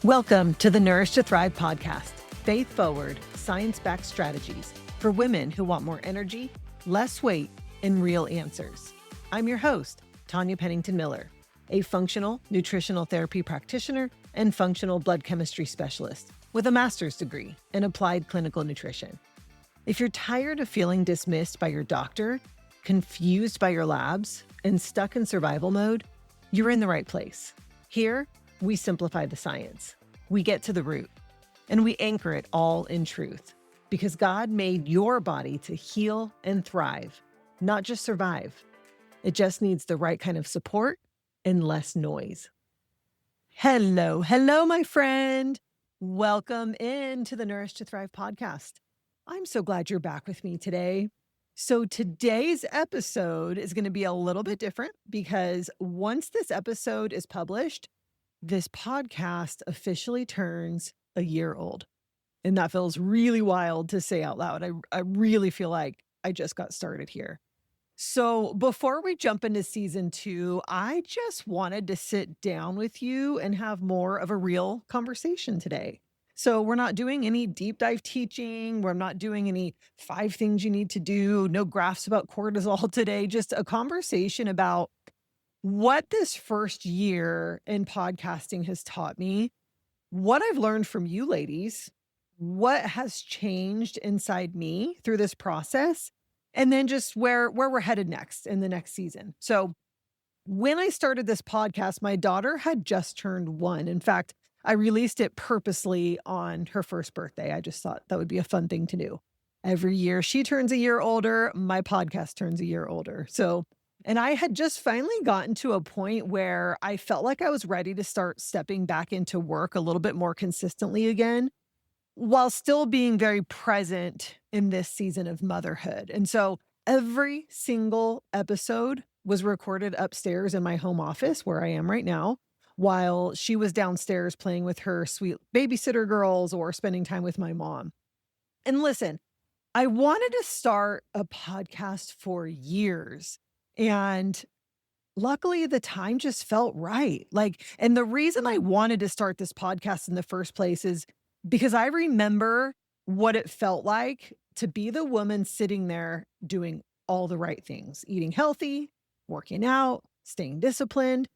Welcome to the Nourish to Thrive podcast, faith-forward, science-backed strategies for women who want more energy, less weight, and real answers. I'm your host, Tanya Pennington-Miller, a functional nutritional therapy practitioner and functional blood chemistry specialist with a master's degree in applied clinical nutrition. If you're tired of feeling dismissed by your doctor, confused by your labs, and stuck in survival mode, you're in the right place. Here, we simplify the science, we get to the root, and we anchor it all in truth. Because God made your body to heal and thrive, not just survive. It just needs the right kind of support and less noise. Hello, my friend. Welcome into the Nourish to Thrive podcast. I'm so glad you're back with me today. So today's episode is going to be a little bit different because once this episode is published, this podcast officially turns a year old. And that feels really wild to say out loud. I really feel like I just got started here. So before we jump into season 2, I just wanted to sit down with you and have more of a real conversation today. So we're not doing any deep dive teaching. We're not doing any 5 things you need to do. No graphs about cortisol today. Just a conversation about what this first year in podcasting has taught me, what I've learned from you ladies, what has changed inside me through this process, and then just where we're headed next in the next season. So when I started this podcast, my daughter had just turned 1. In fact, I released it purposely on her first birthday. I just thought that would be a fun thing to do. Every year she turns a year older, my podcast turns a year older. And I had just finally gotten to a point where I felt like I was ready to start stepping back into work a little bit more consistently again, while still being very present in this season of motherhood. And so every single episode was recorded upstairs in my home office where I am right now, while she was downstairs playing with her sweet babysitter girls or spending time with my mom. And listen, I wanted to start a podcast for years. And luckily, the time just felt right. And the reason I wanted to start this podcast in the first place is because I remember what it felt like to be the woman sitting there doing all the right things, eating healthy, working out, staying disciplined,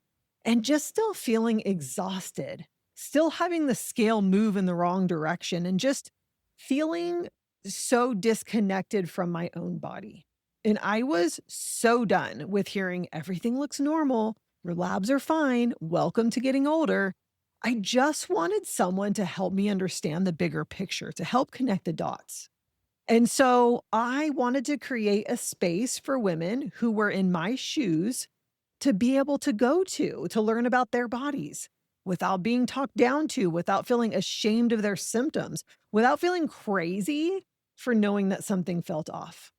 and just still feeling exhausted, still having the scale move in the wrong direction, and just feeling so disconnected from my own body. And I was so done with hearing everything looks normal, your labs are fine, welcome to getting older. I just wanted someone to help me understand the bigger picture, to help connect the dots. And so I wanted to create a space for women who were in my shoes to be able to go to learn about their bodies without being talked down to, without feeling ashamed of their symptoms, without feeling crazy for knowing that something felt off.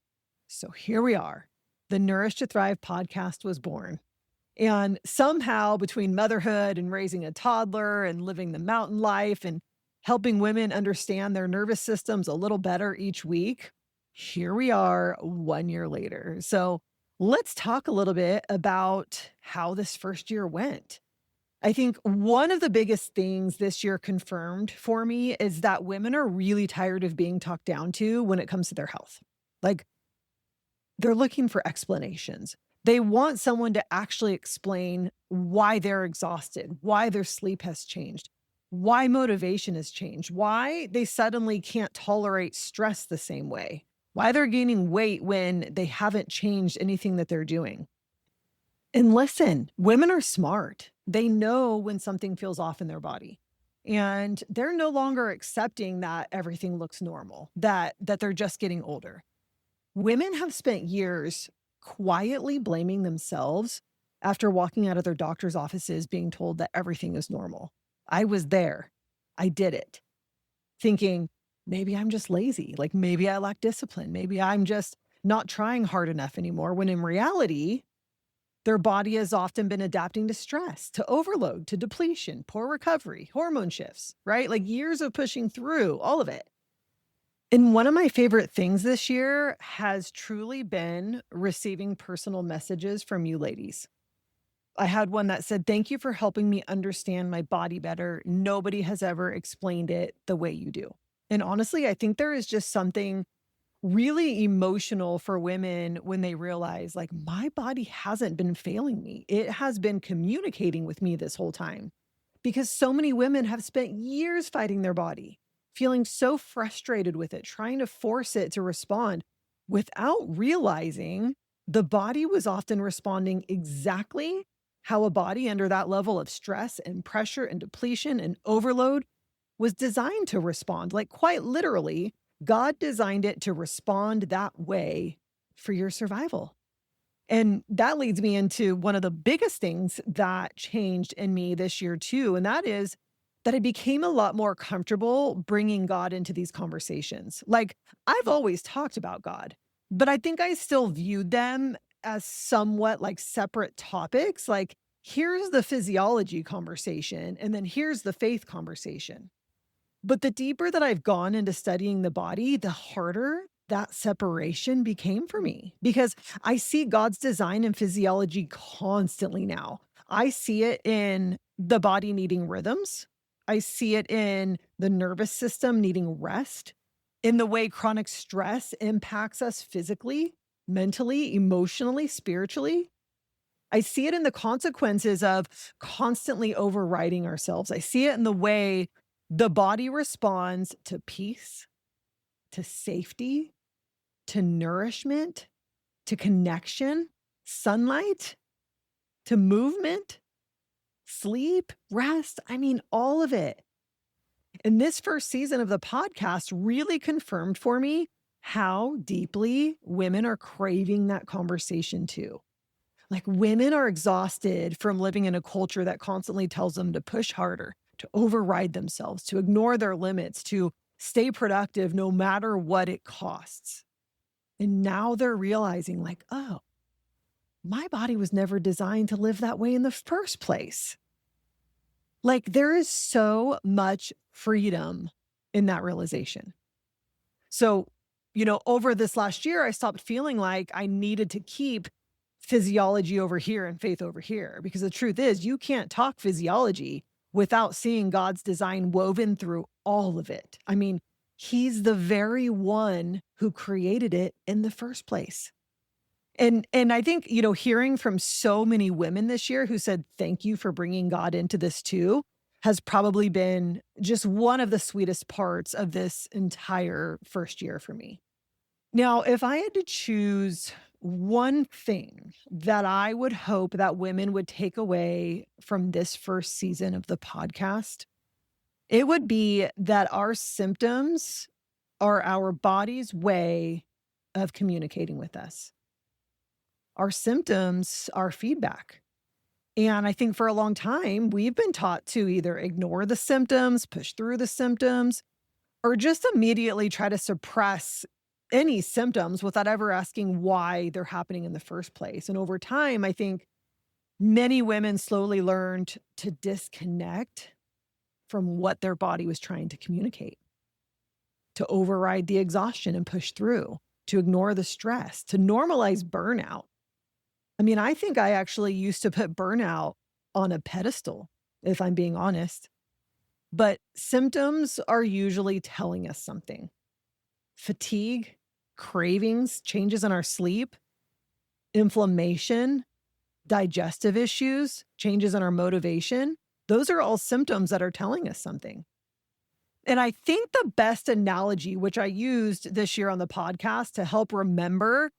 So here we are. The Nourish to Thrive podcast was born. And somehow between motherhood and raising a toddler and living the mountain life and helping women understand their nervous systems a little better each week, here we are 1 year later. So let's talk a little bit about how this first year went. I think one of the biggest things this year confirmed for me is that women are really tired of being talked down to when it comes to their health. They're looking for explanations. They want someone to actually explain why they're exhausted, why their sleep has changed, why motivation has changed, why they suddenly can't tolerate stress the same way, why they're gaining weight when they haven't changed anything that they're doing. And listen, women are smart. They know when something feels off in their body. And they're no longer accepting that everything looks normal, that they're just getting older. Women have spent years quietly blaming themselves after walking out of their doctor's offices being told that everything is normal. I was there. I did it. Thinking, maybe I'm just lazy. Maybe I lack discipline. Maybe I'm just not trying hard enough anymore. When in reality, their body has often been adapting to stress, to overload, to depletion, poor recovery, hormone shifts, right? Years of pushing through all of it. And one of my favorite things this year has truly been receiving personal messages from you ladies. I had one that said, "Thank you for helping me understand my body better. Nobody has ever explained it the way you do." And honestly, I think there is just something really emotional for women when they realize, like, my body hasn't been failing me. It has been communicating with me this whole time. Because so many women have spent years fighting their body, feeling so frustrated with it, trying to force it to respond without realizing the body was often responding exactly how a body under that level of stress and pressure and depletion and overload was designed to respond. Like, quite literally, God designed it to respond that way for your survival. And that leads me into one of the biggest things that changed in me this year too, and that is that I became a lot more comfortable bringing God into these conversations. Like, I've always talked about God, but I think I still viewed them as somewhat like separate topics. Like, here's the physiology conversation, and then here's the faith conversation. But the deeper that I've gone into studying the body, the harder that separation became for me because I see God's design and physiology constantly now. I see it in the body needing rhythms. I see it in the nervous system needing rest, in the way chronic stress impacts us physically, mentally, emotionally, spiritually. I see it in the consequences of constantly overriding ourselves. I see it in the way the body responds to peace, to safety, to nourishment, to connection, sunlight, to movement, sleep, rest. I mean, all of it. And this first season of the podcast really confirmed for me how deeply women are craving that conversation too. Like, women are exhausted from living in a culture that constantly tells them to push harder, to override themselves, to ignore their limits, to stay productive no matter what it costs. And now they're realizing, like, oh, my body was never designed to live that way in the first place. Like, there is so much freedom in that realization. So, over this last year, I stopped feeling like I needed to keep physiology over here and faith over here. Because the truth is, you can't talk physiology without seeing God's design woven through all of it. I mean, He's the very one who created it in the first place. And I think, hearing from so many women this year who said, thank you for bringing God into this too, has probably been just one of the sweetest parts of this entire first year for me. Now, if I had to choose one thing that I would hope that women would take away from this first season of the podcast, it would be that our symptoms are our body's way of communicating with us. Our symptoms are feedback. And I think for a long time, we've been taught to either ignore the symptoms, push through the symptoms, or just immediately try to suppress any symptoms without ever asking why they're happening in the first place. And over time, I think many women slowly learned to disconnect from what their body was trying to communicate, to override the exhaustion and push through, to ignore the stress, to normalize burnout. I mean, I think I actually used to put burnout on a pedestal, if I'm being honest. But symptoms are usually telling us something. Fatigue, cravings, changes in our sleep, inflammation, digestive issues, changes in our motivation. Those are all symptoms that are telling us something. And I think the best analogy, which I used this year on the podcast to help remember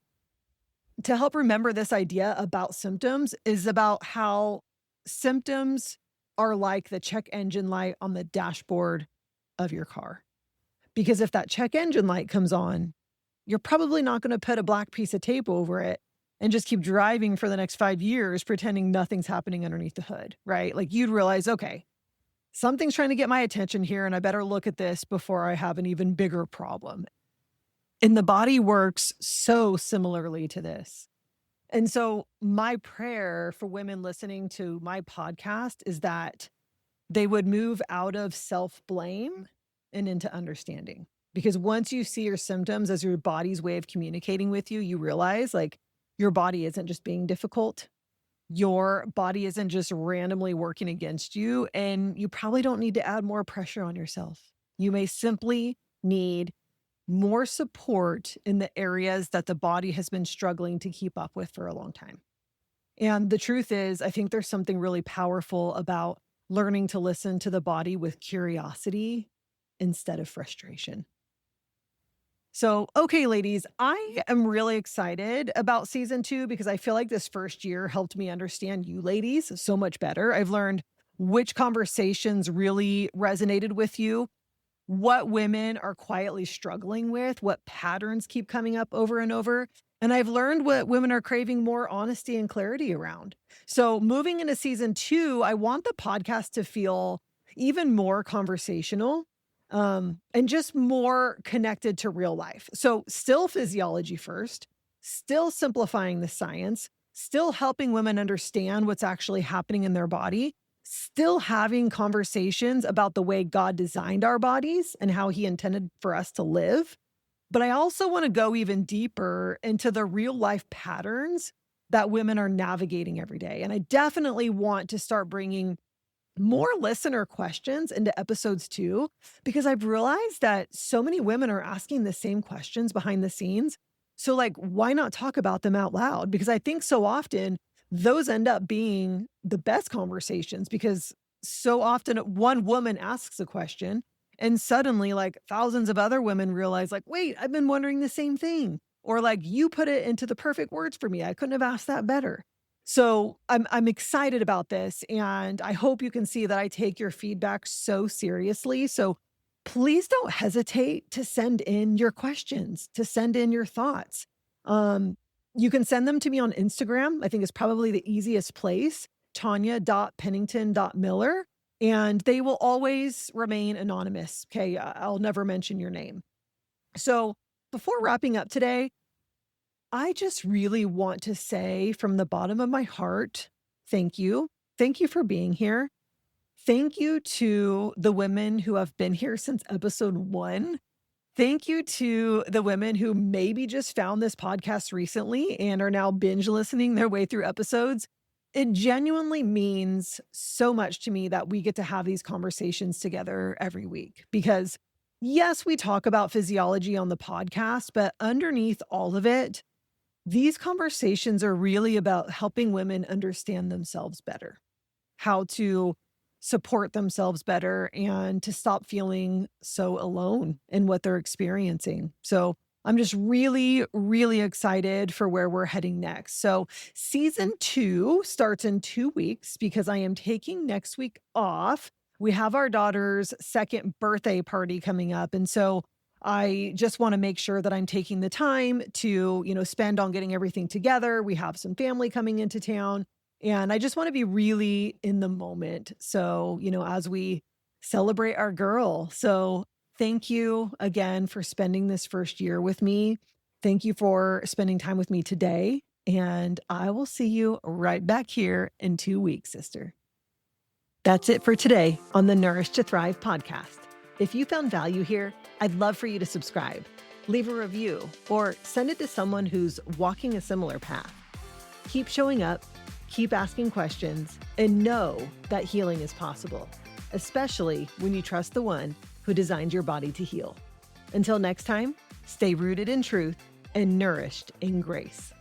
this idea about symptoms, is about how symptoms are like the check engine light on the dashboard of your car. Because if that check engine light comes on, you're probably not going to put a black piece of tape over it and just keep driving for the next 5 years pretending nothing's happening underneath the hood, right? Like, you'd realize, okay, something's trying to get my attention here and I better look at this before I have an even bigger problem. And the body works so similarly to this. And so my prayer for women listening to my podcast is that they would move out of self-blame and into understanding. Because once you see your symptoms as your body's way of communicating with you, you realize, like, your body isn't just being difficult. Your body isn't just randomly working against you, and you probably don't need to add more pressure on yourself. You may simply need more support in the areas that the body has been struggling to keep up with for a long time. And the truth is, I think there's something really powerful about learning to listen to the body with curiosity instead of frustration. So, okay, ladies, I am really excited about season 2 because I feel like this first year helped me understand you ladies so much better. I've learned which conversations really resonated with you, what women are quietly struggling with, what patterns keep coming up over and over. And I've learned what women are craving more honesty and clarity around. So, moving into season 2, I want the podcast to feel even more conversational, and just more connected to real life. So, still physiology first, still simplifying the science, still helping women understand what's actually happening in their body, still having conversations about the way God designed our bodies and how he intended for us to live. But I also want to go even deeper into the real life patterns that women are navigating every day. And I definitely want to start bringing more listener questions into episodes too, because I've realized that so many women are asking the same questions behind the scenes. So, like, why not talk about them out loud? Because I think so often those end up being the best conversations because so often one woman asks a question and suddenly, like, thousands of other women realize, like, wait, I've been wondering the same thing. Or, like, you put it into the perfect words for me. I couldn't have asked that better. So I'm excited about this, and I hope you can see that I take your feedback so seriously. So please don't hesitate to send in your questions, to send in your thoughts. Um, you can send them to me on Instagram. I think it's probably the easiest place, Tanya.Pennington.Miller, and they will always remain anonymous. Okay. I'll never mention your name. So before wrapping up today, I just really want to say from the bottom of my heart, thank you. Thank you for being here. Thank you to the women who have been here since episode 1. Thank you to the women who maybe just found this podcast recently and are now binge listening their way through episodes. It genuinely means so much to me that we get to have these conversations together every week because, yes, we talk about physiology on the podcast, but underneath all of it, these conversations are really about helping women understand themselves better, how to support themselves better, and to stop feeling so alone in what they're experiencing. So I'm just really, really excited for where we're heading next. So season 2 starts in 2 weeks because I am taking next week off. We have our daughter's second birthday party coming up. And so I just want to make sure that I'm taking the time to, spend on getting everything together. We have some family coming into town, and I just want to be really in the moment. So, as we celebrate our girl. So, thank you again for spending this first year with me. Thank you for spending time with me today. And I will see you right back here in 2 weeks, sister. That's it for today on the Nourish to Thrive podcast. If you found value here, I'd love for you to subscribe, leave a review, or send it to someone who's walking a similar path. Keep showing up, keep asking questions, and know that healing is possible, especially when you trust the one who designed your body to heal. Until next time, stay rooted in truth and nourished in grace.